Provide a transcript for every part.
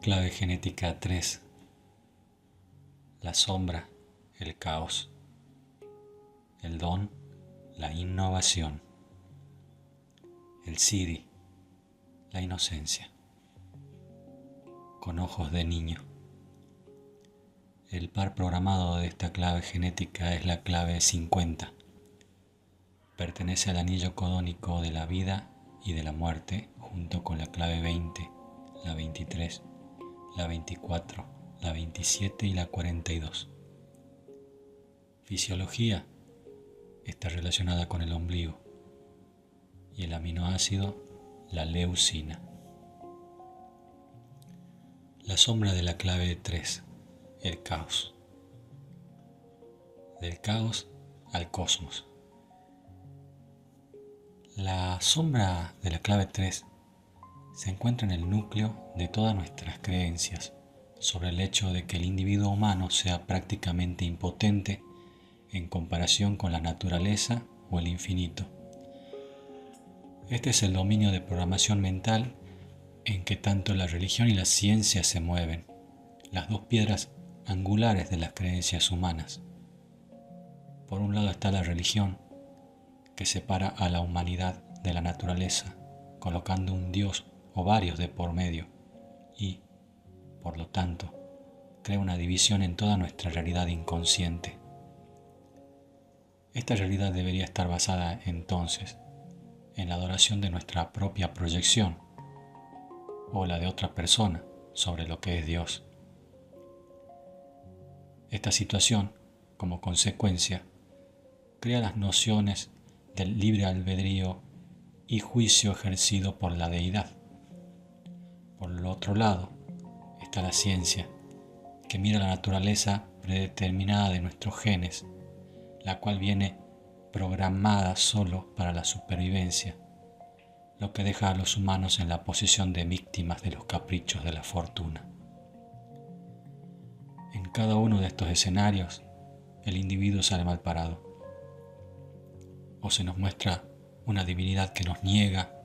Clave genética 3. La sombra, el caos. El don, la innovación. El Siri, la inocencia. Con ojos de niño. El par programado de esta clave genética es la clave 50. Pertenece al anillo codónico de la vida y de la muerte, junto con la clave 20, la 23, la 24, la 27 y la 42. Fisiología está relacionada con el ombligo y el aminoácido, la leucina. La sombra de la clave 3, el caos. Del caos al cosmos. La sombra de la clave 3 se encuentra en el núcleo de todas nuestras creencias sobre el hecho de que el individuo humano sea prácticamente impotente en comparación con la naturaleza o el infinito. Este es el dominio de programación mental en que tanto la religión y la ciencia se mueven, las dos piedras angulares de las creencias humanas. Por un lado está la religión, que separa a la humanidad de la naturaleza, colocando un Dios o varios de por medio y, por lo tanto, crea una división en toda nuestra realidad inconsciente. Esta realidad debería estar basada entonces en la adoración de nuestra propia proyección o la de otra persona sobre lo que es Dios. Esta situación, como consecuencia, crea las nociones del libre albedrío y juicio ejercido por la deidad. Por el otro lado está la ciencia, que mira la naturaleza predeterminada de nuestros genes, la cual viene programada solo para la supervivencia, lo que deja a los humanos en la posición de víctimas de los caprichos de la fortuna. En cada uno de estos escenarios, el individuo sale mal parado. O se nos muestra una divinidad que nos niega,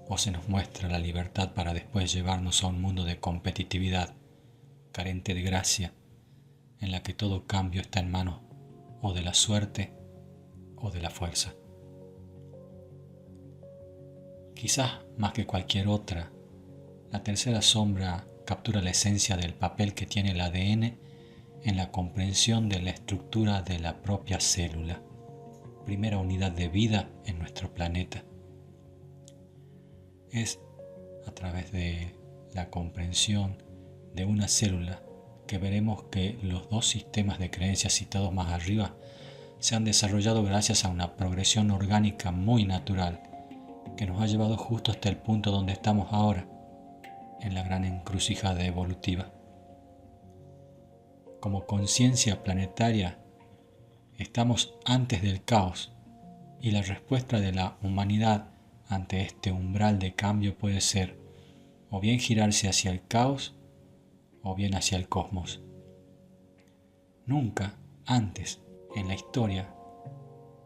o se nos muestra la libertad para después llevarnos a un mundo de competitividad, carente de gracia, en la que todo cambio está en manos o de la suerte o de la fuerza. Quizás más que cualquier otra, la tercera sombra captura la esencia del papel que tiene el ADN en la comprensión de la estructura de la propia célula, primera unidad de vida en nuestro planeta. Es a través de la comprensión de una célula que veremos que los dos sistemas de creencias citados más arriba se han desarrollado gracias a una progresión orgánica muy natural que nos ha llevado justo hasta el punto donde estamos ahora, en la gran encrucijada evolutiva. Como conciencia planetaria, estamos antes del caos y la respuesta de la humanidad ante este umbral de cambio puede ser o bien girarse hacia el caos o bien hacia el cosmos. Nunca antes en la historia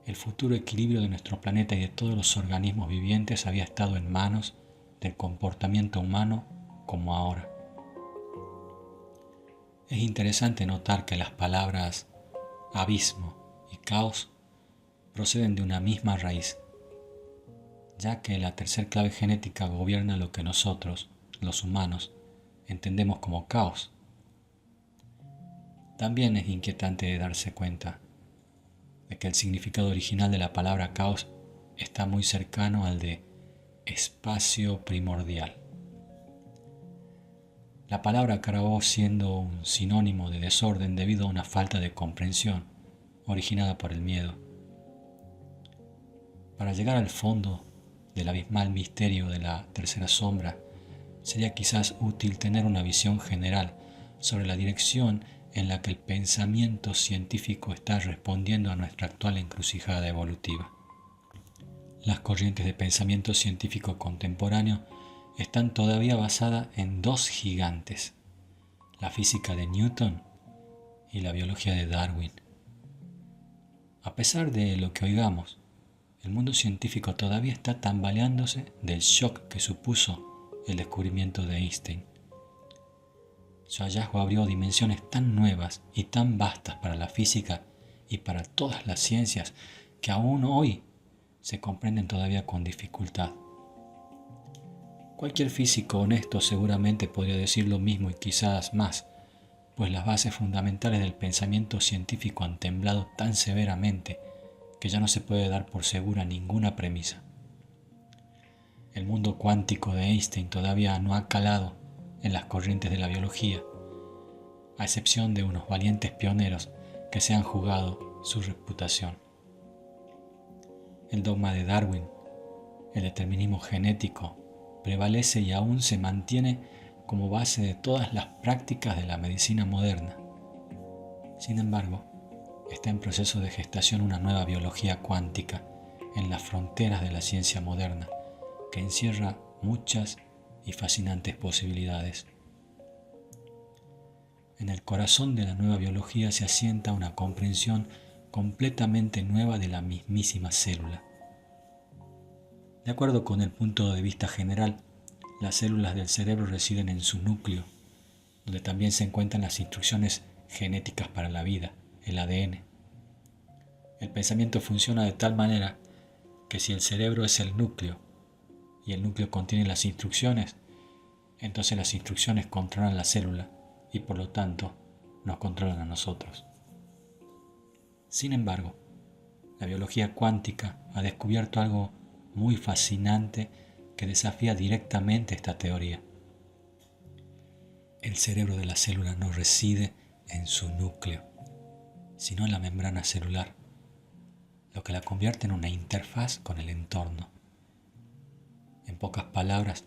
el futuro equilibrio de nuestro planeta y de todos los organismos vivientes había estado en manos del comportamiento humano como ahora. Es interesante notar que las palabras abismo y caos proceden de una misma raíz, ya que la tercer clave genética gobierna lo que nosotros, los humanos, entendemos como caos. También es inquietante darse cuenta de que el significado original de la palabra caos está muy cercano al de espacio primordial. La palabra acabó siendo un sinónimo de desorden debido a una falta de comprensión originada por el miedo. Para llegar al fondo del abismal misterio de la tercera sombra, sería quizás útil tener una visión general sobre la dirección en la que el pensamiento científico está respondiendo a nuestra actual encrucijada evolutiva. Las corrientes de pensamiento científico contemporáneo están todavía basadas en dos gigantes, la física de Newton y la biología de Darwin. A pesar de lo que oigamos, el mundo científico todavía está tambaleándose del shock que supuso el descubrimiento de Einstein. Su hallazgo abrió dimensiones tan nuevas y tan vastas para la física y para todas las ciencias que aún hoy se comprenden todavía con dificultad. Cualquier físico honesto seguramente podría decir lo mismo y quizás más, pues las bases fundamentales del pensamiento científico han temblado tan severamente que ya no se puede dar por segura ninguna premisa. El mundo cuántico de Einstein todavía no ha calado en las corrientes de la biología, a excepción de unos valientes pioneros que se han jugado su reputación. El dogma de Darwin, el determinismo genético, prevalece y aún se mantiene como base de todas las prácticas de la medicina moderna. Sin embargo, está en proceso de gestación una nueva biología cuántica en las fronteras de la ciencia moderna, que encierra muchas y fascinantes posibilidades. En el corazón de la nueva biología se asienta una comprensión completamente nueva de la mismísima célula. De acuerdo con el punto de vista general, las células del cerebro residen en su núcleo, donde también se encuentran las instrucciones genéticas para la vida, el ADN. El pensamiento funciona de tal manera que si el cerebro es el núcleo y el núcleo contiene las instrucciones, entonces las instrucciones controlan la célula y por lo tanto nos controlan a nosotros. Sin embargo, la biología cuántica ha descubierto algo muy fascinante que desafía directamente esta teoría. El cerebro de la célula no reside en su núcleo, sino en la membrana celular, lo que la convierte en una interfaz con el entorno. En pocas palabras,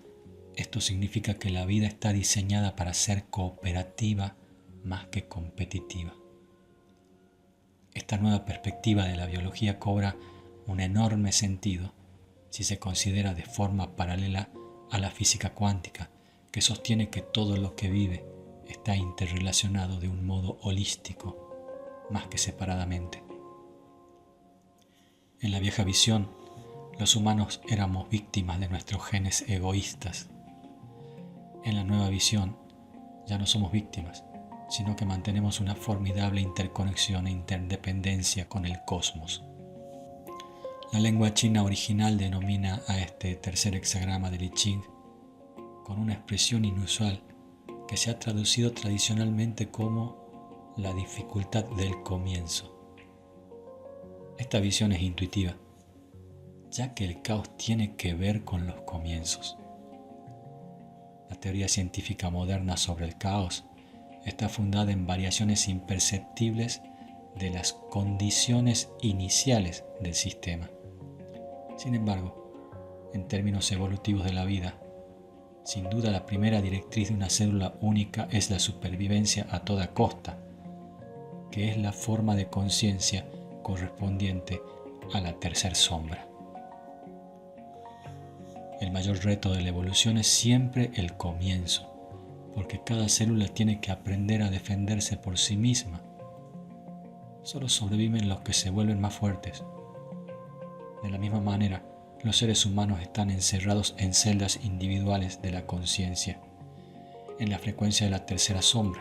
esto significa que la vida está diseñada para ser cooperativa más que competitiva. Esta nueva perspectiva de la biología cobra un enorme sentido si se considera de forma paralela a la física cuántica, que sostiene que todo lo que vive está interrelacionado de un modo holístico, más que separadamente. En la vieja visión, los humanos éramos víctimas de nuestros genes egoístas. En la nueva visión, ya no somos víctimas, sino que mantenemos una formidable interconexión e interdependencia con el cosmos. La lengua china original denomina a este tercer hexagrama del I Ching con una expresión inusual que se ha traducido tradicionalmente como la dificultad del comienzo. Esta visión es intuitiva, ya que el caos tiene que ver con los comienzos. La teoría científica moderna sobre el caos está fundada en variaciones imperceptibles de las condiciones iniciales del sistema. Sin embargo, en términos evolutivos de la vida, sin duda la primera directriz de una célula única es la supervivencia a toda costa, que es la forma de conciencia correspondiente a la tercer sombra. El mayor reto de la evolución es siempre el comienzo, porque cada célula tiene que aprender a defenderse por sí misma. Solo sobreviven los que se vuelven más fuertes. De la misma manera, los seres humanos están encerrados en celdas individuales de la conciencia, en la frecuencia de la tercera sombra.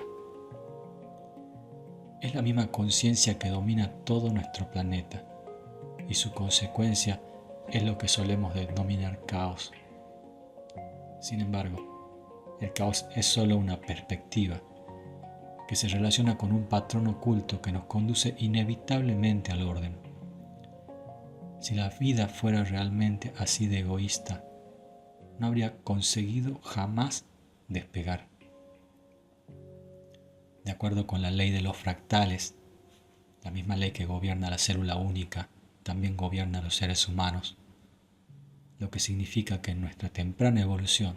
Es la misma conciencia que domina todo nuestro planeta, y su consecuencia es lo que solemos denominar caos. Sin embargo, el caos es solo una perspectiva que se relaciona con un patrón oculto que nos conduce inevitablemente al orden. Si la vida fuera realmente así de egoísta, no habría conseguido jamás despegar. De acuerdo con la ley de los fractales, la misma ley que gobierna la célula única, también gobierna a los seres humanos, lo que significa que en nuestra temprana evolución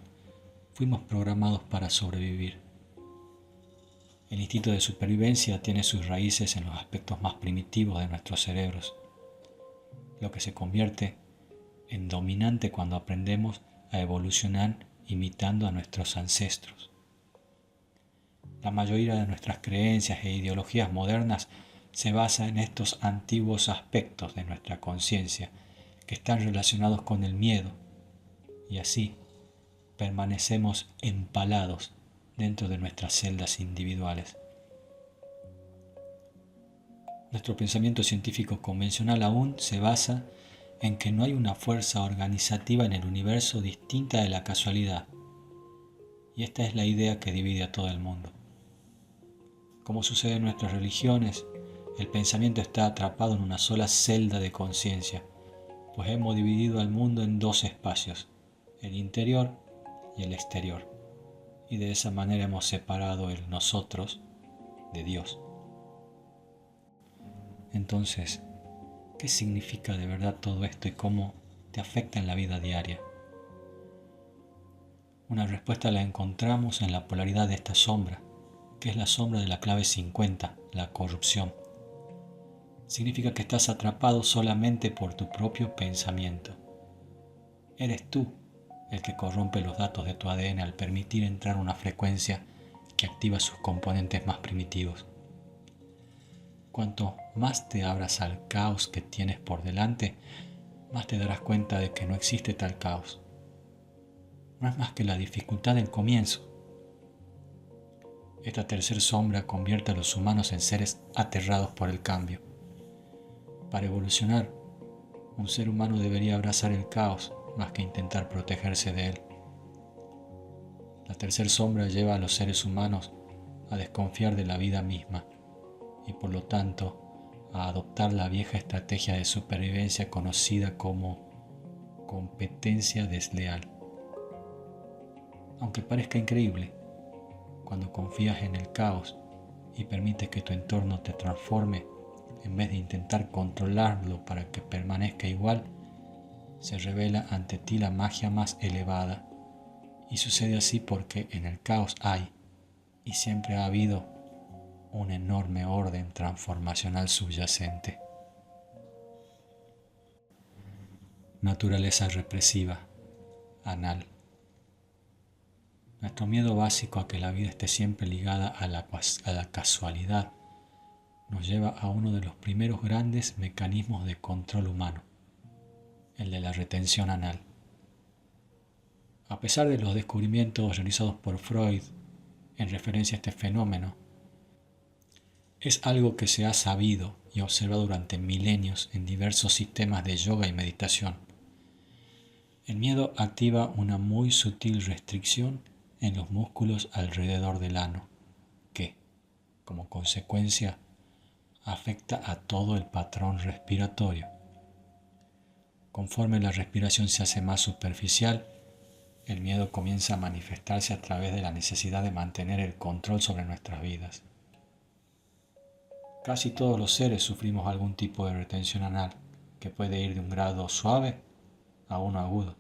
fuimos programados para sobrevivir. El instinto de supervivencia tiene sus raíces en los aspectos más primitivos de nuestros cerebros, lo que se convierte en dominante cuando aprendemos a evolucionar imitando a nuestros ancestros. La mayoría de nuestras creencias e ideologías modernas se basa en estos antiguos aspectos de nuestra conciencia que están relacionados con el miedo, y así permanecemos empalados dentro de nuestras celdas individuales. Nuestro pensamiento científico convencional aún se basa en que no hay una fuerza organizativa en el universo distinta de la casualidad. Y esta es la idea que divide a todo el mundo. Como sucede en nuestras religiones, el pensamiento está atrapado en una sola celda de conciencia, pues hemos dividido al mundo en dos espacios, el interior y el exterior, y de esa manera hemos separado el nosotros de Dios. Entonces, ¿qué significa de verdad todo esto y cómo te afecta en la vida diaria? Una respuesta la encontramos en la polaridad de esta sombra, que es la sombra de la clave 50, la corrupción. Significa que estás atrapado solamente por tu propio pensamiento. Eres tú el que corrompe los datos de tu ADN al permitir entrar una frecuencia que activa sus componentes más primitivos. Cuanto más te abras al caos que tienes por delante, más te darás cuenta de que no existe tal caos. No es más que la dificultad del comienzo. Esta tercera sombra convierte a los humanos en seres aterrados por el cambio. Para evolucionar, un ser humano debería abrazar el caos más que intentar protegerse de él. La tercera sombra lleva a los seres humanos a desconfiar de la vida misma y por lo tanto a adoptar la vieja estrategia de supervivencia conocida como competencia desleal. Aunque parezca increíble, cuando confías en el caos y permites que tu entorno te transforme, en vez de intentar controlarlo para que permanezca igual, se revela ante ti la magia más elevada. Y sucede así porque en el caos hay, y siempre ha habido, un enorme orden transformacional subyacente. Naturaleza represiva, anal. Nuestro miedo básico a que la vida esté siempre ligada a la casualidad nos lleva a uno de los primeros grandes mecanismos de control humano, el de la retención anal. A pesar de los descubrimientos realizados por Freud en referencia a este fenómeno, es algo que se ha sabido y observado durante milenios en diversos sistemas de yoga y meditación. El miedo activa una muy sutil restricción en los músculos alrededor del ano, que, como consecuencia, afecta a todo el patrón respiratorio. Conforme la respiración se hace más superficial, el miedo comienza a manifestarse a través de la necesidad de mantener el control sobre nuestras vidas. Casi todos los seres sufrimos algún tipo de retención anal, que puede ir de un grado suave a uno agudo.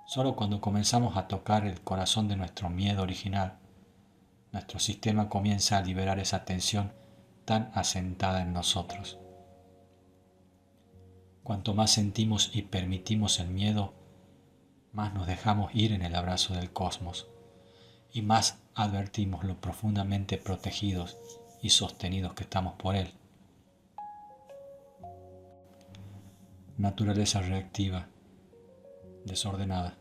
Solo cuando comenzamos a tocar el corazón de nuestro miedo original, nuestro sistema comienza a liberar esa tensión tan asentada en nosotros. Cuanto más sentimos y permitimos el miedo, más nos dejamos ir en el abrazo del cosmos y más advertimos lo profundamente protegidos y sostenidos que estamos por él. Naturaleza reactiva, desordenada.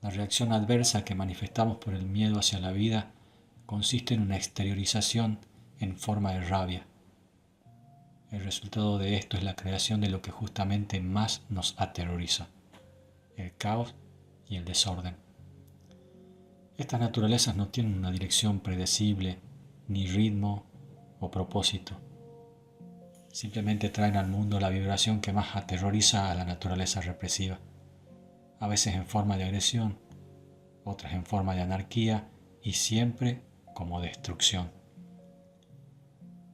La reacción adversa que manifestamos por el miedo hacia la vida consiste en una exteriorización en forma de rabia. El resultado de esto es la creación de lo que justamente más nos aterroriza, el caos y el desorden. Estas naturalezas no tienen una dirección predecible, ni ritmo o propósito. Simplemente traen al mundo la vibración que más aterroriza a la naturaleza represiva, a veces en forma de agresión, otras en forma de anarquía y siempre como destrucción.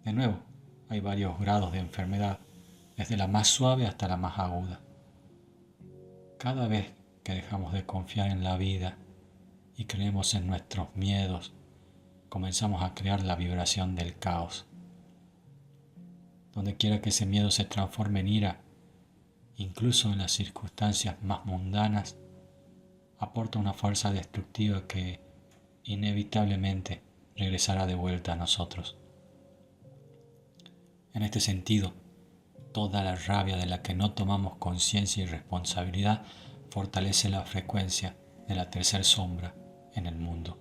De nuevo, hay varios grados de enfermedad, desde la más suave hasta la más aguda. Cada vez que dejamos de confiar en la vida y creemos en nuestros miedos, comenzamos a crear la vibración del caos. Donde quiera que ese miedo se transforme en ira, incluso en las circunstancias más mundanas, aporta una fuerza destructiva que inevitablemente regresará de vuelta a nosotros. En este sentido, toda la rabia de la que no tomamos conciencia y responsabilidad fortalece la frecuencia de la tercera sombra, en el mundo.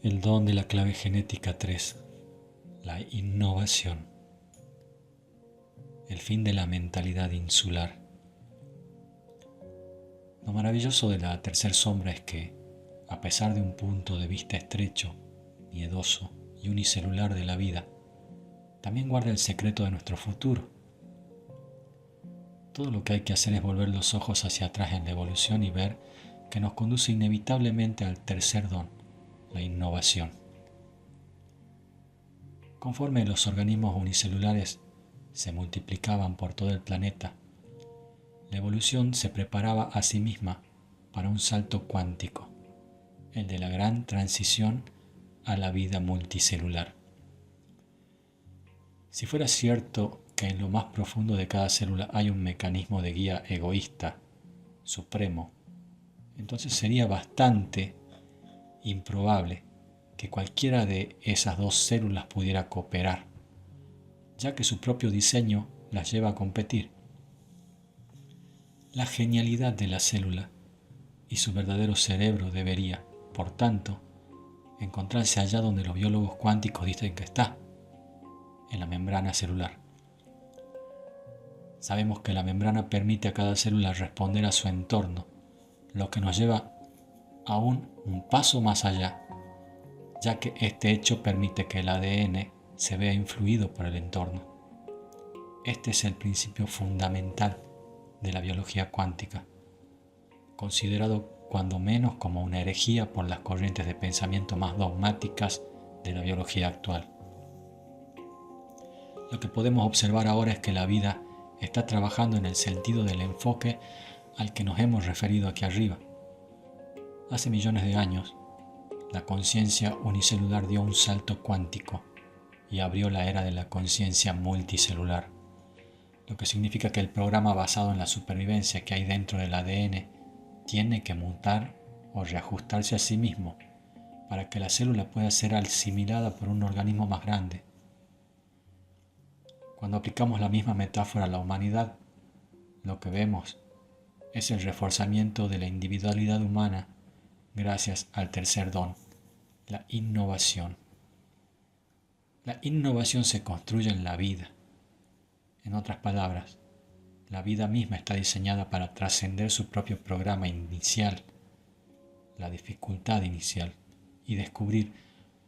El don de la clave genética 3, la innovación. El fin de la mentalidad insular. Lo maravilloso de la tercera sombra es que, a pesar de un punto de vista estrecho, miedoso y unicelular de la vida, también guarda el secreto de nuestro futuro. Todo lo que hay que hacer es volver los ojos hacia atrás en la evolución y ver que nos conduce inevitablemente al tercer don, la innovación. Conforme los organismos unicelulares se multiplicaban por todo el planeta, la evolución se preparaba a sí misma para un salto cuántico, el de la gran transición a la vida multicelular. Si fuera cierto que en lo más profundo de cada célula hay un mecanismo de guía egoísta, supremo, entonces sería bastante improbable que cualquiera de esas dos células pudiera cooperar, ya que su propio diseño las lleva a competir. La genialidad de la célula y su verdadero cerebro debería, por tanto, encontrarse allá donde los biólogos cuánticos dicen que está, en la membrana celular. Sabemos que la membrana permite a cada célula responder a su entorno, lo que nos lleva aún un paso más allá, ya que este hecho permite que el ADN se vea influido por el entorno. Este es el principio fundamental de la biología cuántica, considerado cuando menos como una herejía por las corrientes de pensamiento más dogmáticas de la biología actual. Lo que podemos observar ahora es que la vida está trabajando en el sentido del enfoque al que nos hemos referido aquí arriba. Hace millones de años, la conciencia unicelular dio un salto cuántico y abrió la era de la conciencia multicelular, lo que significa que el programa basado en la supervivencia que hay dentro del ADN tiene que mutar o reajustarse a sí mismo para que la célula pueda ser asimilada por un organismo más grande. Cuando aplicamos la misma metáfora a la humanidad, lo que vemos es el reforzamiento de la individualidad humana gracias al tercer don, la innovación. La innovación se construye en la vida. En otras palabras, la vida misma está diseñada para trascender su propio programa inicial, la dificultad inicial, y descubrir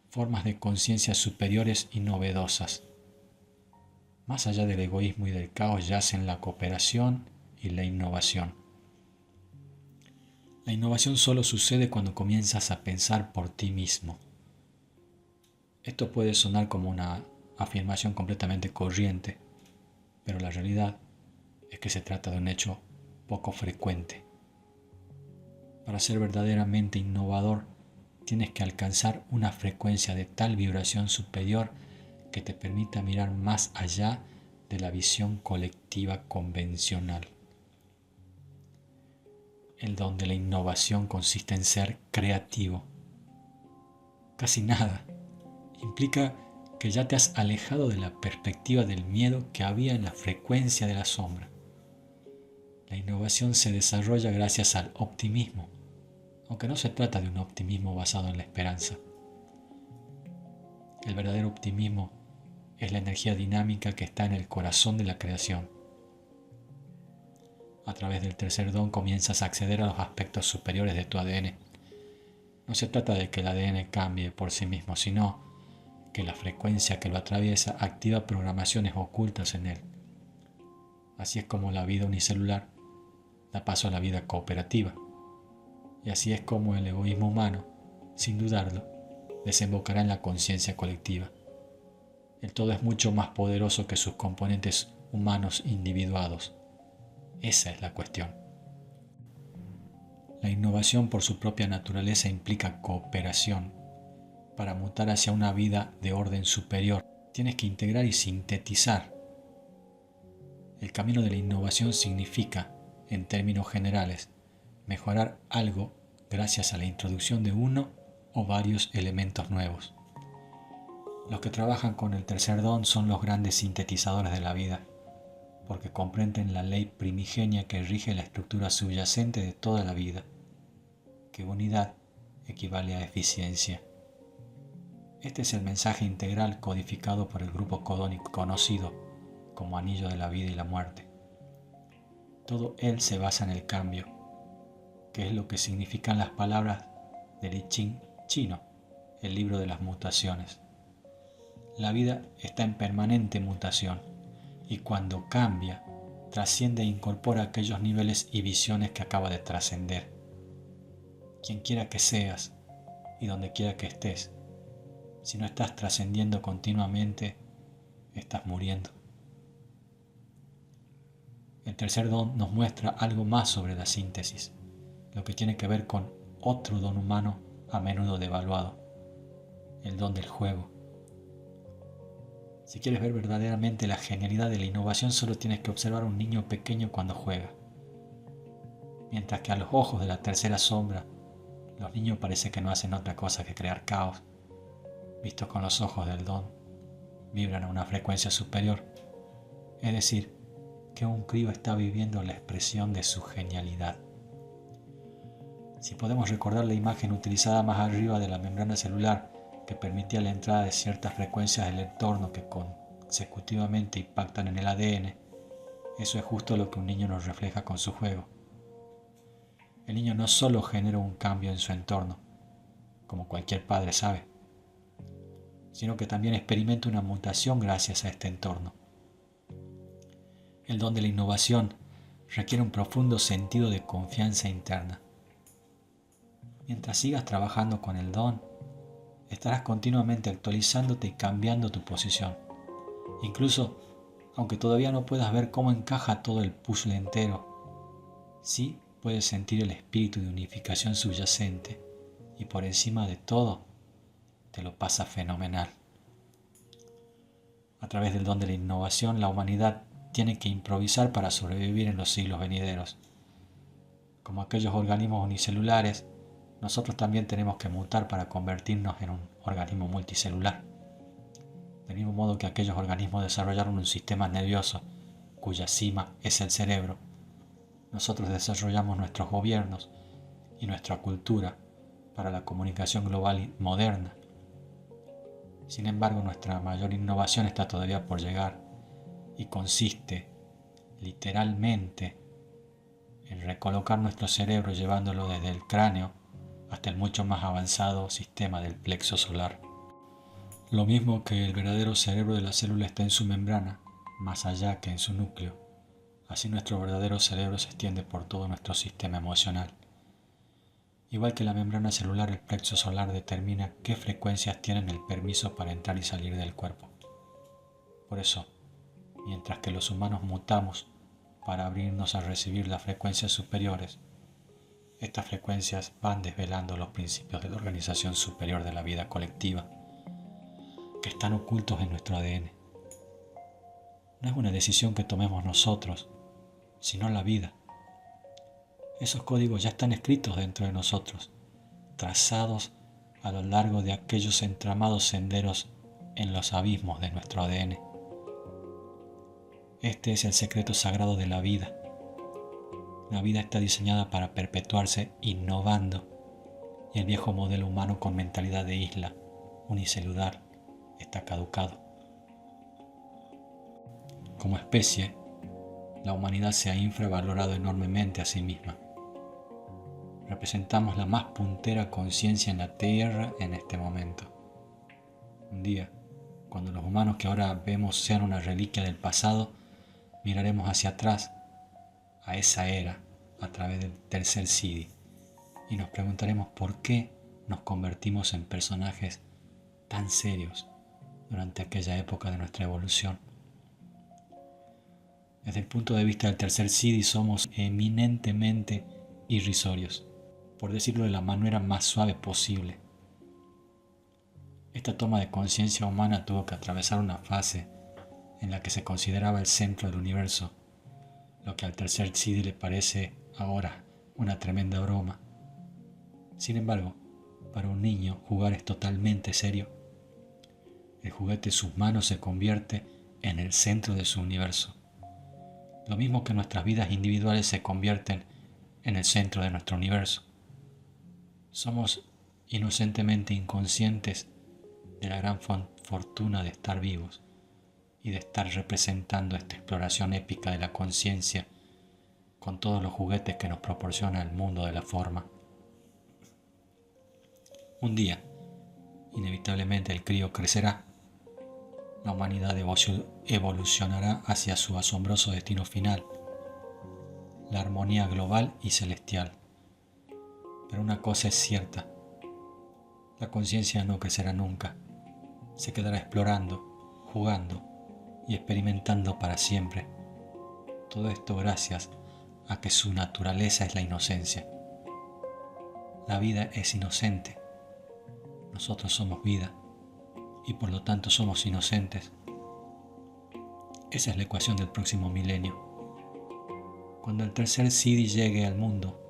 formas de conciencia superiores y novedosas. Más allá del egoísmo y del caos yacen la cooperación y la innovación. La innovación solo sucede cuando comienzas a pensar por ti mismo. Esto puede sonar como una afirmación completamente corriente, pero la realidad es que se trata de un hecho poco frecuente. Para ser verdaderamente innovador, tienes que alcanzar una frecuencia de tal vibración superior que te permita mirar más allá de la visión colectiva convencional. El don de la innovación consiste en ser creativo. Casi nada. Implica que ya te has alejado de la perspectiva del miedo que había en la frecuencia de la sombra. La innovación se desarrolla gracias al optimismo, aunque no se trata de un optimismo basado en la esperanza. El verdadero optimismo es la energía dinámica que está en el corazón de la creación. A través del tercer don comienzas a acceder a los aspectos superiores de tu ADN. No se trata de que el ADN cambie por sí mismo, sino que la frecuencia que lo atraviesa activa programaciones ocultas en él. Así es como la vida unicelular da paso a la vida cooperativa. Y así es como el egoísmo humano, sin dudarlo, desembocará en la conciencia colectiva. El todo es mucho más poderoso que sus componentes humanos individuados. Esa es la cuestión. La innovación por su propia naturaleza implica cooperación. Para mutar hacia una vida de orden superior, tienes que integrar y sintetizar. El camino de la innovación significa, en términos generales, mejorar algo gracias a la introducción de uno o varios elementos nuevos. Los que trabajan con el tercer don son los grandes sintetizadores de la vida, porque comprenden la ley primigenia que rige la estructura subyacente de toda la vida. que unidad equivale a eficiencia. Este es el mensaje integral codificado por el grupo codónico conocido como anillo de la vida y la muerte. Todo él se basa en el cambio, que es lo que significan las palabras del I Ching chino, el libro de las mutaciones. La vida está en permanente mutación y cuando cambia, trasciende e incorpora aquellos niveles y visiones que acaba de trascender. Quien quiera que seas y donde quiera que estés, si no estás trascendiendo continuamente, estás muriendo. El tercer don nos muestra algo más sobre la síntesis, lo que tiene que ver con otro don humano a menudo devaluado, el don del juego. Si quieres ver verdaderamente la genialidad de la innovación, solo tienes que observar a un niño pequeño cuando juega. Mientras que a los ojos de la tercera sombra, los niños parece que no hacen otra cosa que crear caos. Vistos con los ojos del don, vibran a una frecuencia superior. Es decir, que un crío está viviendo la expresión de su genialidad. Si podemos recordar la imagen utilizada más arriba de la membrana celular, que permitía la entrada de ciertas frecuencias del entorno que consecutivamente impactan en el ADN, eso es justo lo que un niño nos refleja con su juego. El niño no solo genera un cambio en su entorno, como cualquier padre sabe, sino que también experimenta una mutación gracias a este entorno. El don de la innovación requiere un profundo sentido de confianza interna. Mientras sigas trabajando con el don, estarás continuamente actualizándote y cambiando tu posición. Incluso, aunque todavía no puedas ver cómo encaja todo el puzzle entero, sí puedes sentir el espíritu de unificación subyacente y por encima de todo, te lo pasa fenomenal. A través del don de la innovación, la humanidad tiene que improvisar para sobrevivir en los siglos venideros. Como aquellos organismos unicelulares, nosotros también tenemos que mutar para convertirnos en un organismo multicelular. Del mismo modo que aquellos organismos desarrollaron un sistema nervioso cuya cima es el cerebro, nosotros desarrollamos nuestros gobiernos y nuestra cultura para la comunicación global y moderna. Sin embargo, nuestra mayor innovación está todavía por llegar y consiste literalmente en recolocar nuestro cerebro llevándolo desde el cráneo hasta el mucho más avanzado sistema del plexo solar. Lo mismo que el verdadero cerebro de la célula está en su membrana, más allá que en su núcleo, así nuestro verdadero cerebro se extiende por todo nuestro sistema emocional. Igual que la membrana celular, el plexo solar determina qué frecuencias tienen el permiso para entrar y salir del cuerpo. Por eso, mientras que los humanos mutamos para abrirnos a recibir las frecuencias superiores, estas frecuencias van desvelando los principios de la organización superior de la vida colectiva, que están ocultos en nuestro ADN. No es una decisión que tomemos nosotros, sino la vida. Esos códigos ya están escritos dentro de nosotros, trazados a lo largo de aquellos entramados senderos en los abismos de nuestro ADN. Este es el secreto sagrado de la vida. La vida está diseñada para perpetuarse innovando, y el viejo modelo humano con mentalidad de isla, unicelular, está caducado. Como especie, la humanidad se ha infravalorado enormemente a sí misma. Representamos la más puntera conciencia en la Tierra en este momento. Un día, cuando los humanos que ahora vemos sean una reliquia del pasado, miraremos hacia atrás a esa era a través del tercer Siddhi y nos preguntaremos por qué nos convertimos en personajes tan serios durante aquella época de nuestra evolución. Desde el punto de vista del tercer Siddhi somos eminentemente irrisorios, por decirlo de la manera más suave posible. Esta toma de conciencia humana tuvo que atravesar una fase en la que se consideraba el centro del universo, lo que al tercer Siddhi le parece ahora una tremenda broma. Sin embargo, para un niño jugar es totalmente serio. El juguete en sus manos se convierte en el centro de su universo. Lo mismo que nuestras vidas individuales se convierten en el centro de nuestro universo. Somos inocentemente inconscientes de la gran fortuna de estar vivos y de estar representando esta exploración épica de la conciencia con todos los juguetes que nos proporciona el mundo de la forma. Un día, inevitablemente el crío crecerá, la humanidad evolucionará hacia su asombroso destino final, la armonía global y celestial. Pero una cosa es cierta, la conciencia no crecerá nunca, se quedará explorando, jugando y experimentando para siempre. Todo esto gracias a que su naturaleza es la inocencia. La vida es inocente, nosotros somos vida y por lo tanto somos inocentes. Esa es la ecuación del próximo milenio. Cuando el tercer Siddhi llegue al mundo,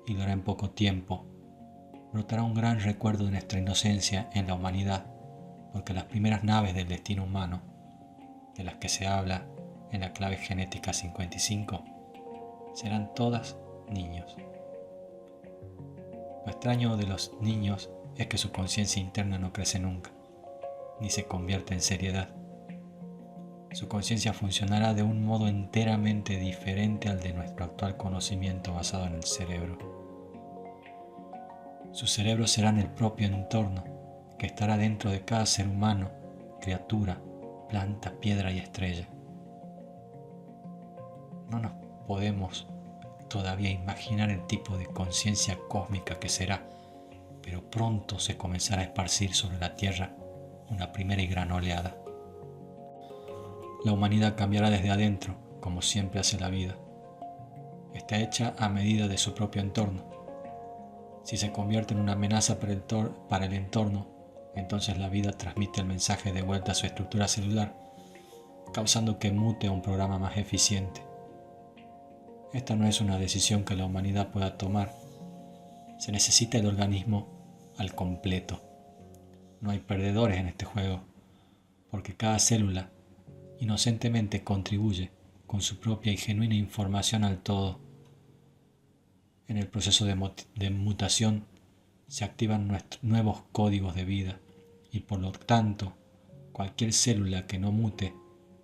y lo hará en poco tiempo, brotará un gran recuerdo de nuestra inocencia en la humanidad, porque las primeras naves del destino humano, de las que se habla en la clave genética 55, serán todas niños. Lo extraño de los niños es que su conciencia interna no crece nunca, ni se convierte en seriedad. Su conciencia funcionará de un modo enteramente diferente al de nuestro actual conocimiento basado en el cerebro. Su cerebro será en el propio entorno, que estará dentro de cada ser humano, criatura, planta, piedra y estrella. No nos podemos todavía imaginar el tipo de conciencia cósmica que será, pero pronto se comenzará a esparcir sobre la Tierra una primera y gran oleada. La humanidad cambiará desde adentro, como siempre hace la vida. Está hecha a medida de su propio entorno. Si se convierte en una amenaza para el entorno, entonces la vida transmite el mensaje de vuelta a su estructura celular, causando que mute a un programa más eficiente. Esta no es una decisión que la humanidad pueda tomar. Se necesita el organismo al completo. No hay perdedores en este juego, porque cada célula inocentemente contribuye con su propia y genuina información al todo. En el proceso de mutación se activan nuevos códigos de vida y por lo tanto cualquier célula que no mute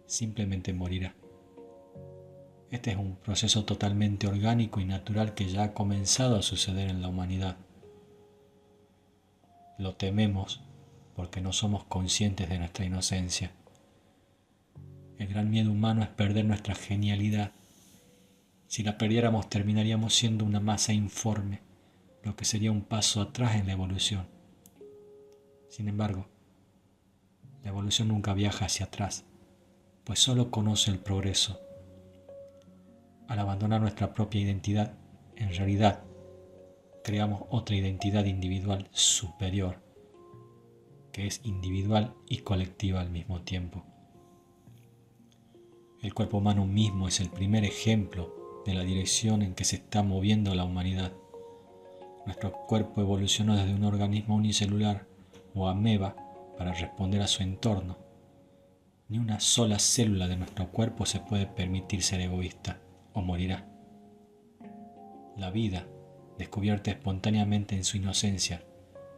simplemente morirá. Este es un proceso totalmente orgánico y natural que ya ha comenzado a suceder en la humanidad. Lo tememos porque no somos conscientes de nuestra inocencia. El gran miedo humano es perder nuestra genialidad. Si la perdiéramos, terminaríamos siendo una masa informe, lo que sería un paso atrás en la evolución. Sin embargo, la evolución nunca viaja hacia atrás, pues solo conoce el progreso. Al abandonar nuestra propia identidad, en realidad, creamos otra identidad individual superior, que es individual y colectiva al mismo tiempo. El cuerpo humano mismo es el primer ejemplo de la dirección en que se está moviendo la humanidad. Nuestro cuerpo evolucionó desde un organismo unicelular o ameba para responder a su entorno. Ni una sola célula de nuestro cuerpo se puede permitir ser egoísta o morirá. La vida, descubierta espontáneamente en su inocencia,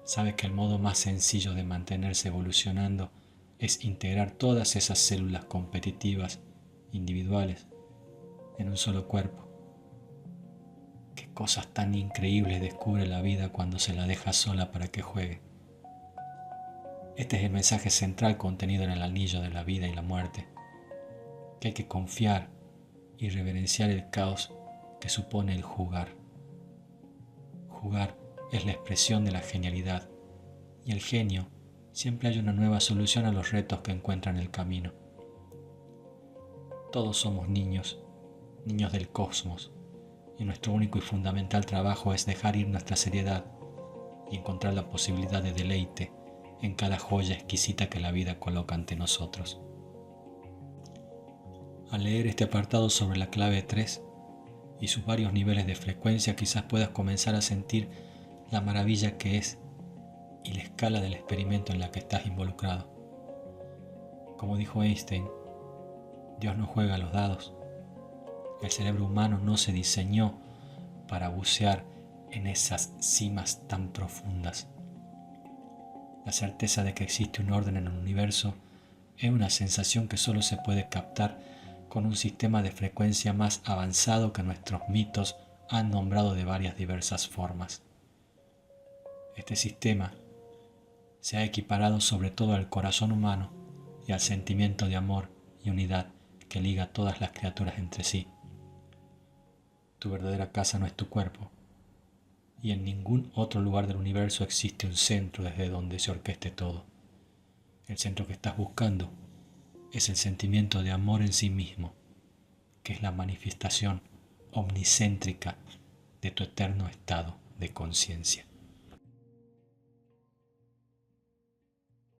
sabe que el modo más sencillo de mantenerse evolucionando es integrar todas esas células competitivas individuales en un solo cuerpo. Qué cosas tan increíbles descubre la vida cuando se la deja sola para que juegue. Este es el mensaje central contenido en el anillo de la vida y la muerte, que hay que confiar y reverenciar el caos que supone el jugar. Jugar es la expresión de la genialidad, y el genio siempre hay una nueva solución a los retos que encuentra en el camino. Todos somos niños del cosmos, y nuestro único y fundamental trabajo es dejar ir nuestra seriedad y encontrar la posibilidad de deleite en cada joya exquisita que la vida coloca ante nosotros. Al leer este apartado sobre la clave 3 y sus varios niveles de frecuencia, quizás puedas comenzar a sentir la maravilla que es y la escala del experimento en la que estás involucrado. Como dijo Einstein, Dios no juega a los dados. El cerebro humano no se diseñó para bucear en esas cimas tan profundas. La certeza de que existe un orden en el universo es una sensación que solo se puede captar con un sistema de frecuencia más avanzado que nuestros mitos han nombrado de varias diversas formas. Este sistema se ha equiparado sobre todo al corazón humano y al sentimiento de amor y unidad que liga a todas las criaturas entre sí. Tu verdadera casa no es tu cuerpo, y en ningún otro lugar del universo existe un centro desde donde se orqueste todo. El centro que estás buscando es el sentimiento de amor en sí mismo, que es la manifestación omnicéntrica de tu eterno estado de conciencia.